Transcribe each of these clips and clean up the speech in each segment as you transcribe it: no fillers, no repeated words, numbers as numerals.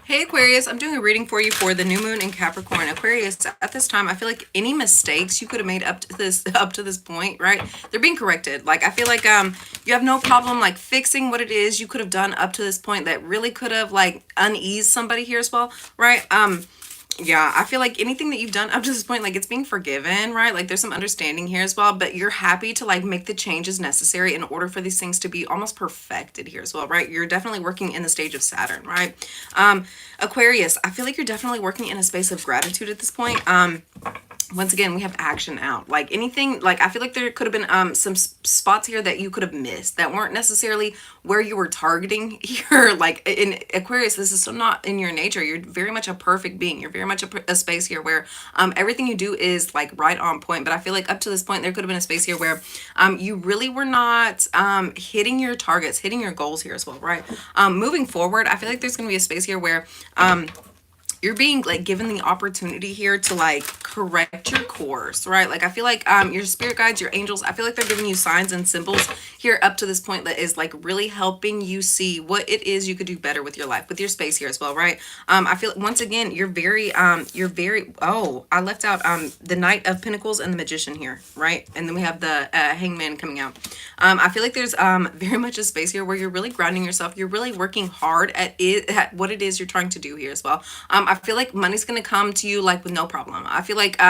Hey Aquarius, I'm doing a reading for you for the new moon in Capricorn. Aquarius, at this time, I feel like any mistakes you could have made up to this point, right? They're being corrected. Like I feel like you have no problem like fixing what it is you could have done up to this point that really could have like uneased somebody here as well, right? Yeah, I feel like anything that you've done up to this point, like it's being forgiven, right? Like there's some understanding here as well, but you're happy to like make the changes necessary in order for these things to be almost perfected here as well, right? You're definitely working in the stage of Saturn, right? Aquarius, I feel like you're definitely working in a space of gratitude at this point. Once again, we have action out, like anything, like I feel like there could have been some spots here that you could have missed that weren't necessarily where you were targeting here. Like in Aquarius, this is so not in your nature. You're very much a perfect being. You're very much a space here where everything you do is like right on point. But I feel like up to this point there could have been a space here where you really were not hitting your targets, hitting your goals here as well, right? Moving forward, I feel like there's going to be a space here where you're being like given the opportunity here to like correct your course, right? Like I feel like your spirit guides, your angels, I feel like they're giving you signs and symbols here up to this point that is like really helping you see what it is you could do better with your life, with your space here as well, right? I feel once again you're very oh, I left out the Knight of Pentacles and the Magician here, right? And then we have the Hangman coming out. I feel like there's very much a space here where you're really grounding yourself. You're really working hard at it, at what it is you're trying to do here as well. I feel like money's gonna come to you like with no problem. I feel like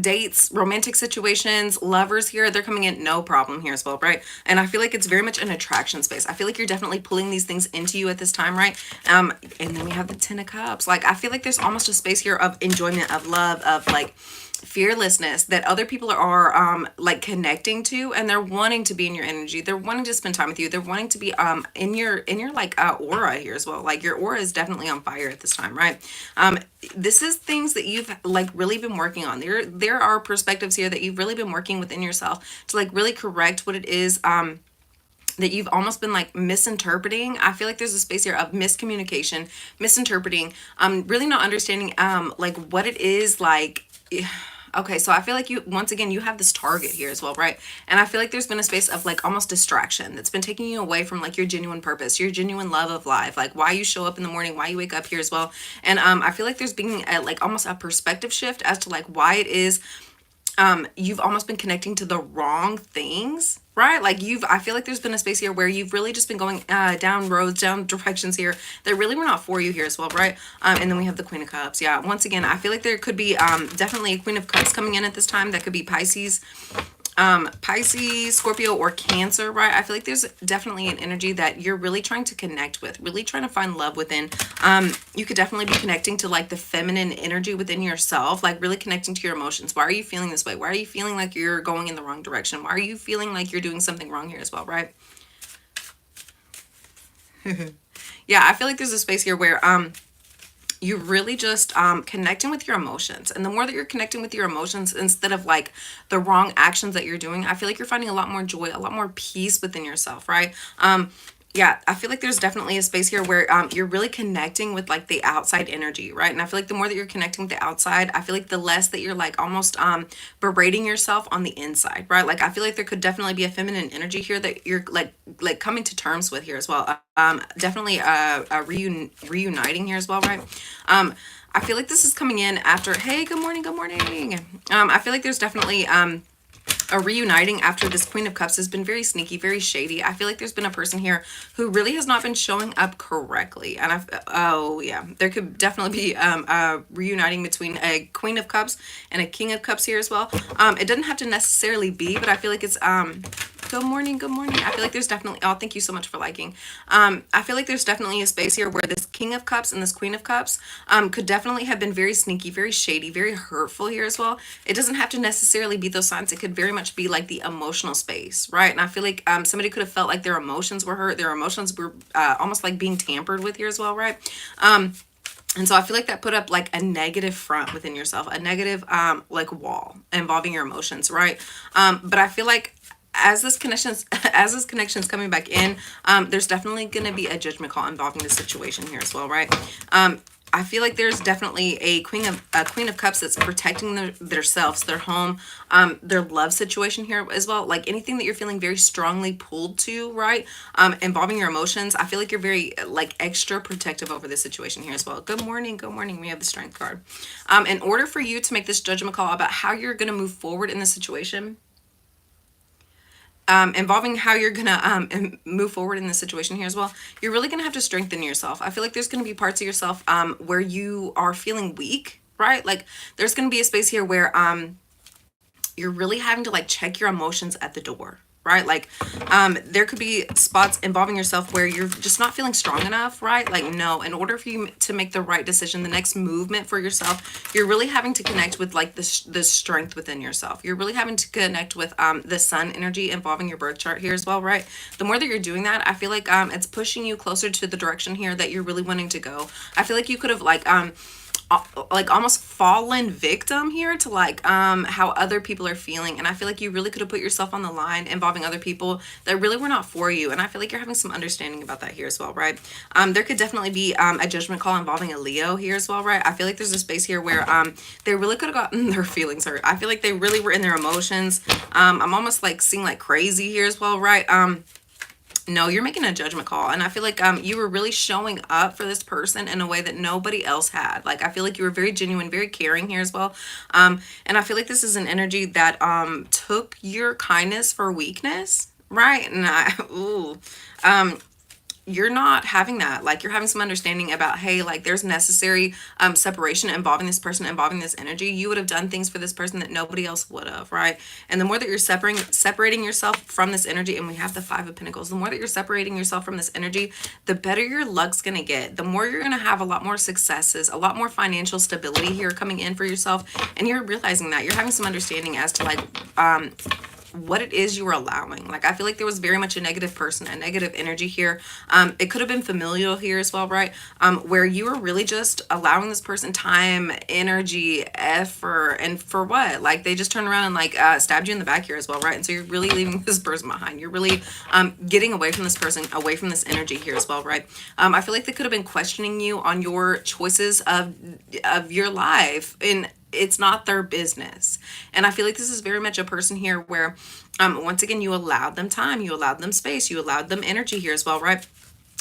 dates, romantic situations, lovers here, they're coming in no problem here as well, right? And I feel like it's very much an attraction space. I feel like you're definitely pulling these things into you at this time, right? And then we have the Ten of Cups. Like I feel like there's almost a space here of enjoyment, of love, of like fearlessness that other people are like connecting to, and they're wanting to be in your energy, they're wanting to spend time with you, they're wanting to be in your like aura here as well. Like your aura is definitely on fire at this time, right? This is things that you've like really been working on. There are perspectives here that you've really been working within yourself to like really correct what it is that you've almost been like misinterpreting. I feel like there's a space here of miscommunication, misinterpreting, really not understanding like what it is like. Okay, so I feel like you, once again, you have this target here as well, right? And I feel like there's been a space of like almost distraction that's been taking you away from like your genuine purpose, your genuine love of life, like why you show up in the morning, why you wake up here as well. And I feel like there's being a, like almost a perspective shift as to like why it is you've almost been connecting to the wrong things, right? Like I feel like there's been a space here where you've really just been going down roads, down directions here that really were not for you here as well, right? And then we have the Queen of Cups. Yeah, once again, I feel like there could be definitely a Queen of Cups coming in at this time. That could be Pisces, Scorpio, or Cancer, right? I feel like there's definitely an energy that you're really trying to connect with, really trying to find love within. You could definitely be connecting to like the feminine energy within yourself, like really connecting to your emotions. Why are you feeling this way? Why are you feeling like you're going in the wrong direction? Why are you feeling like you're doing something wrong here as well, right? Yeah, I feel like there's a space here where you're really just connecting with your emotions. And the more that you're connecting with your emotions instead of like the wrong actions that you're doing, I feel like you're finding a lot more joy, a lot more peace within yourself, right? Yeah, I feel like there's definitely a space here where you're really connecting with like the outside energy, right? And I feel like the more that you're connecting with the outside, I feel like the less that you're like almost berating yourself on the inside, right? Like I feel like there could definitely be a feminine energy here that you're like coming to terms with here as well. Definitely reuniting here as well, right? I feel like this is coming in after, hey, good morning, good morning. I feel like there's definitely a reuniting after this Queen of Cups has been very sneaky, very shady. I feel like there's been a person here who really has not been showing up correctly. And oh yeah, there could definitely be a reuniting between a Queen of Cups and a King of Cups here as well. It doesn't have to necessarily be, but I feel like it's good morning, good morning. I feel like there's definitely, oh, thank you so much for liking. I feel like there's definitely a space here where this King of Cups and this Queen of Cups could definitely have been very sneaky, very shady, very hurtful here as well. It doesn't have to necessarily be those signs. It could very much be like the emotional space, right? And I feel like somebody could have felt like their emotions were hurt. Their emotions were almost like being tampered with here as well, right? And so I feel like that put up like a negative front within yourself, a negative like wall involving your emotions, right? But I feel like as this connection's coming back in, there's definitely going to be a judgment call involving the situation here as well, right? I feel like there's definitely a queen of cups that's protecting their selves, their home, their love situation here as well. Like anything that you're feeling very strongly pulled to, right? Involving your emotions. I feel like you're very like extra protective over this situation here as well. Good morning, good morning. We have the strength card. In order for you to make this judgment call about how you're going to move forward in this situation, involving how you're gonna move forward in this situation here as well, you're really gonna have to strengthen yourself. I feel like there's gonna be parts of yourself where you are feeling weak, right? Like there's gonna be a space here where you're really having to like check your emotions at the door, right? Like there could be spots involving yourself where you're just not feeling strong enough, right? Like no, in order for you to make the right decision, the next movement for yourself, you're really having to connect with like the strength within yourself. You're really having to connect with the sun energy involving your birth chart here as well, right? The more that you're doing that, I feel like it's pushing you closer to the direction here that you're really wanting to go. I feel like you could have like almost fallen victim here to like how other people are feeling, and I feel like you really could have put yourself on the line involving other people that really were not for you, and I feel like you're having some understanding about that here as well, right? There could definitely be a judgment call involving a Leo here as well, right? I feel like there's a space here where they really could have gotten their feelings hurt. I feel like they really were in their emotions. I'm almost like seeing like crazy here as well, right? No, you're making a judgment call, and I feel like you were really showing up for this person in a way that nobody else had. Like I feel like you were very genuine, very caring here as well, and I feel like this is an energy that took your kindness for weakness, right? And you're not having that. Like you're having some understanding about, hey, like there's necessary separation involving this person, involving this energy. You would have done things for this person that nobody else would have, right? And the more that you're separating yourself from this energy, and we have the Five of Pentacles, the more that you're separating yourself from this energy, the better your luck's gonna get. The more you're gonna have a lot more successes, a lot more financial stability here coming in for yourself, and you're realizing that you're having some understanding as to like what it is you were allowing. Like I feel like there was very much a negative person, a negative energy here. It could have been familial here as well, right? Where you were really just allowing this person time, energy, effort, and for what? Like they just turned around and like stabbed you in the back here as well, right? And so you're really leaving this person behind. You're really getting away from this person, away from this energy here as well, right? I feel like they could have been questioning you on your choices of your life, and it's not their business. And I feel like this is very much a person here where once again you allowed them time, you allowed them space, you allowed them energy here as well, right?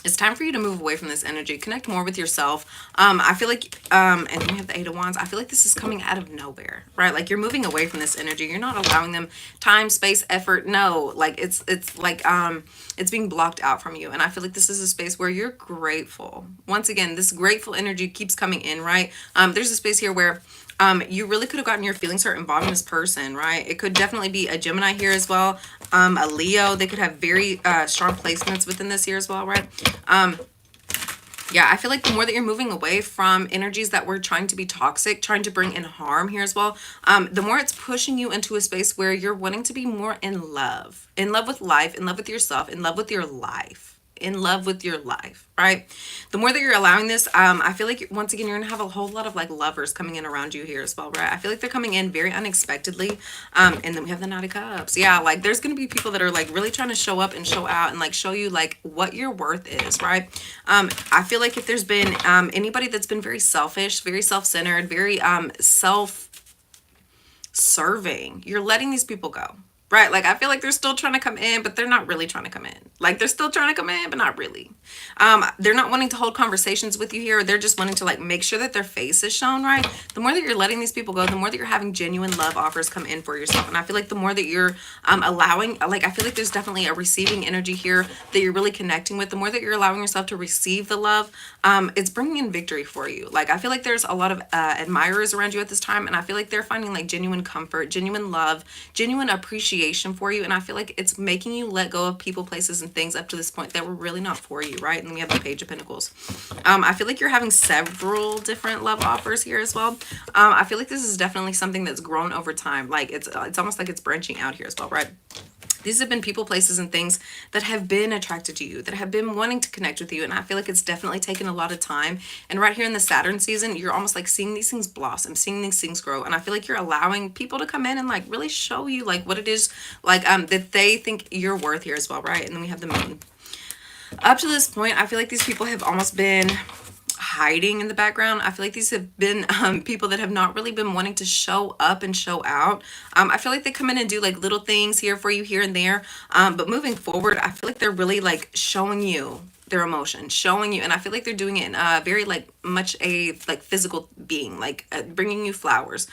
It's time for you to move away from this energy, connect more with yourself. I feel like and we have the Eight of Wands. I feel like this is coming out of nowhere, right? Like you're moving away from this energy. You're not allowing them time, space, effort. No, like it's like it's being blocked out from you. And I feel like this is a space where you're grateful. Once again, this grateful energy keeps coming in, right? There's a space here where you really could have gotten your feelings hurt involving this person, right? It could definitely be a Gemini here as well, a Leo. They could have very strong placements within this here as well, right? Yeah, I feel like the more that you're moving away from energies that were trying to be toxic, trying to bring in harm here as well, the more it's pushing you into a space where you're wanting to be more in love with life, in love with yourself, in love with your life. In love with your life, right? The more that you're allowing this, I feel like once again you're gonna have a whole lot of like lovers coming in around you here as well, right? I feel like they're coming in very unexpectedly, and then we have the Knight of Cups. Yeah, like there's gonna be people that are like really trying to show up and show out and like show you like what your worth is, right? I feel like if there's been anybody that's been very selfish, very self-centered, very self-serving, you're letting these people go. Right? Like, I feel like they're still trying to come in, but they're not really trying to come in. Like, they're still trying to come in, but not really. They're not wanting to hold conversations with you here. They're just wanting to, like, make sure that their face is shown, right? The more that you're letting these people go, the more that you're having genuine love offers come in for yourself. And I feel like the more that you're allowing, like, I feel like there's definitely a receiving energy here that you're really connecting with. The more that you're allowing yourself to receive the love, it's bringing in victory for you. Like, I feel like there's a lot of admirers around you at this time. And I feel like they're finding, like, genuine comfort, genuine love, genuine appreciation for you, and I feel like it's making you let go of people, places, and things up to this point that were really not for you, right? And we have the Page of Pentacles. I feel like you're having several different love offers here as well. I feel like this is definitely something that's grown over time. Like it's almost like it's branching out here as well, right? These have been people, places, and things that have been attracted to you, that have been wanting to connect with you. And I feel like it's definitely taken a lot of time. And right here in the Saturn season, you're almost like seeing these things blossom, seeing these things grow. And I feel like you're allowing people to come in and like really show you like what it is like that they think you're worth here as well, right? And then we have the Moon. Up to this point, I feel like these people have almost been hiding in the background. I feel like these have been people that have not really been wanting to show up and show out. I feel like they come in and do like little things here for you here and there. But moving forward, I feel like they're really like showing you their emotion, showing you, and I feel like they're doing it in a very like much a like physical being, like bringing you flowers,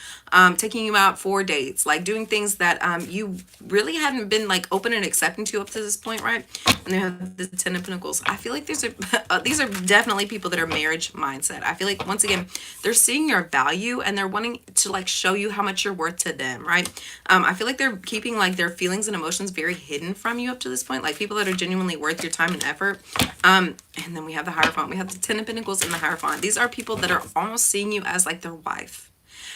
taking you out for dates, like doing things that you really hadn't been like open and accepting to up to this point, right? And they have the Ten of Pentacles. I feel like these are definitely people that are marriage mindset. I feel like once again they're seeing your value and they're wanting to like show you how much you're worth to them, right? I feel like they're keeping like their feelings and emotions very hidden from you up to this point, like people that are genuinely worth your time and effort. And then we have the Hierophant. We have the Ten of Pentacles and the Hierophant. These are people that are almost seeing you as like their wife.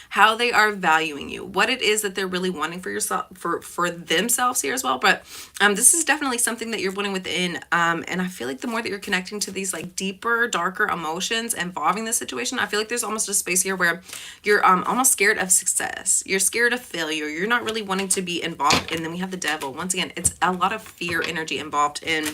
How they are valuing you, what it is that they're really wanting for yourself, for themselves here as well. But this is definitely something that you're wanting within. And I feel like the more that you're connecting to these like deeper, darker emotions involving this situation, I feel like there's almost a space here where you're almost scared of success. You're scared of failure. You're not really wanting to be involved. And then we have the Devil. Once again, it's a lot of fear energy involved in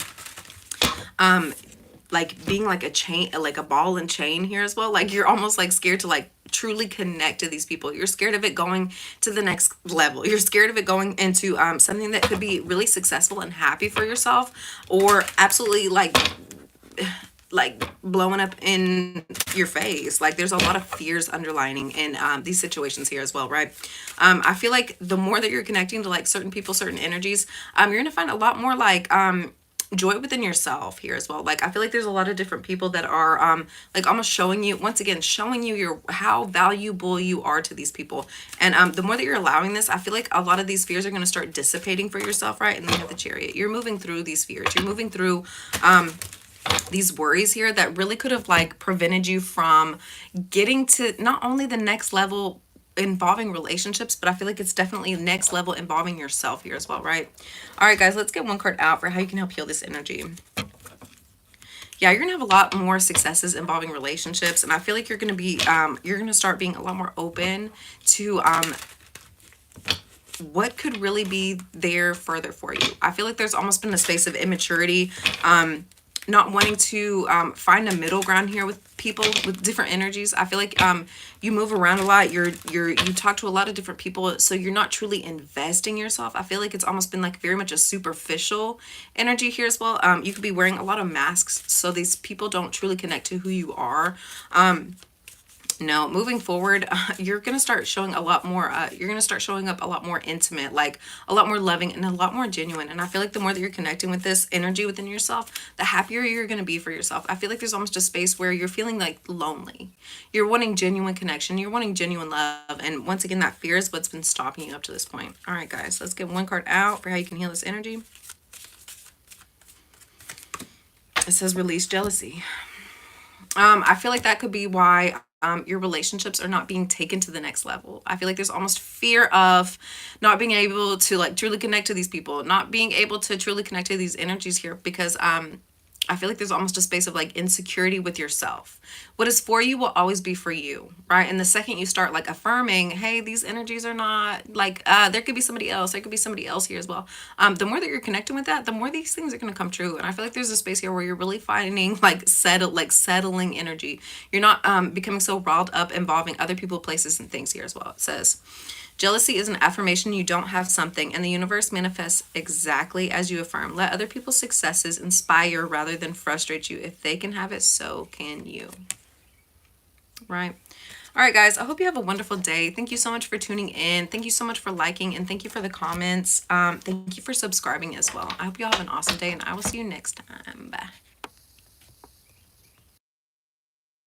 like being like a chain, like a ball and chain here as well. Like you're almost like scared to like truly connect to these people. You're scared of it going to the next level. You're scared of it going into something that could be really successful and happy for yourself, or absolutely like blowing up in your face. Like there's a lot of fears underlining in these situations here as well, right? I feel like the more that you're connecting to like certain people, certain energies, you're gonna find a lot more like joy within yourself here as well. Like I feel like there's a lot of different people that are like almost showing you, once again, showing you your how valuable you are to these people. And the more that you're allowing this, I feel like a lot of these fears are going to start dissipating for yourself, right? And then you have the Chariot. You're moving through these fears. You're moving through these worries here that really could have like prevented you from getting to not only the next level involving relationships, but I feel like it's definitely next level involving yourself here as well, right? All right, guys, let's get one card out for how you can help heal this energy. Yeah, you're gonna have a lot more successes involving relationships, and I feel like you're gonna be you're gonna start being a lot more open to what could really be there further for you. I feel like there's almost been a space of immaturity, not wanting to find a middle ground here with people with different energies. I feel like you move around a lot. You talk to a lot of different people, so you're not truly investing yourself. I feel like it's almost been like very much a superficial energy here as well. You could be wearing a lot of masks, so these people don't truly connect to who you are. No, moving forward, you're going to start showing a lot more, you're going to start showing up a lot more intimate, like a lot more loving and a lot more genuine. And I feel like the more that you're connecting with this energy within yourself, the happier you're going to be for yourself. I feel like there's almost a space where you're feeling like lonely. You're wanting genuine connection. You're wanting genuine love. And once again, that fear is what's been stopping you up to this point. All right, guys, let's get one card out for how you can heal this energy. It says release jealousy. I feel like that could be why your relationships are not being taken to the next level. I feel like there's almost fear of not being able to like truly connect to these people, not being able to truly connect to these energies here, because I feel like there's almost a space of like insecurity with yourself. What is for you will always be for you, right? And the second you start like affirming, hey, these energies are not like, there could be somebody else. There could be somebody else here as well. The more that you're connecting with that, the more these things are going to come true. And I feel like there's a space here where you're really finding like settling energy. You're not becoming so riled up involving other people, places, and things here as well. It says, jealousy is an affirmation you don't have something, and the universe manifests exactly as you affirm. Let other people's successes inspire rather than frustrate you. If they can have it, so can you. Right? All right, guys, I hope you have a wonderful day. Thank you so much for tuning in. Thank you so much for liking, and thank you for the comments. Thank you for subscribing as well. I hope you all have an awesome day, and I will see you next time. Bye.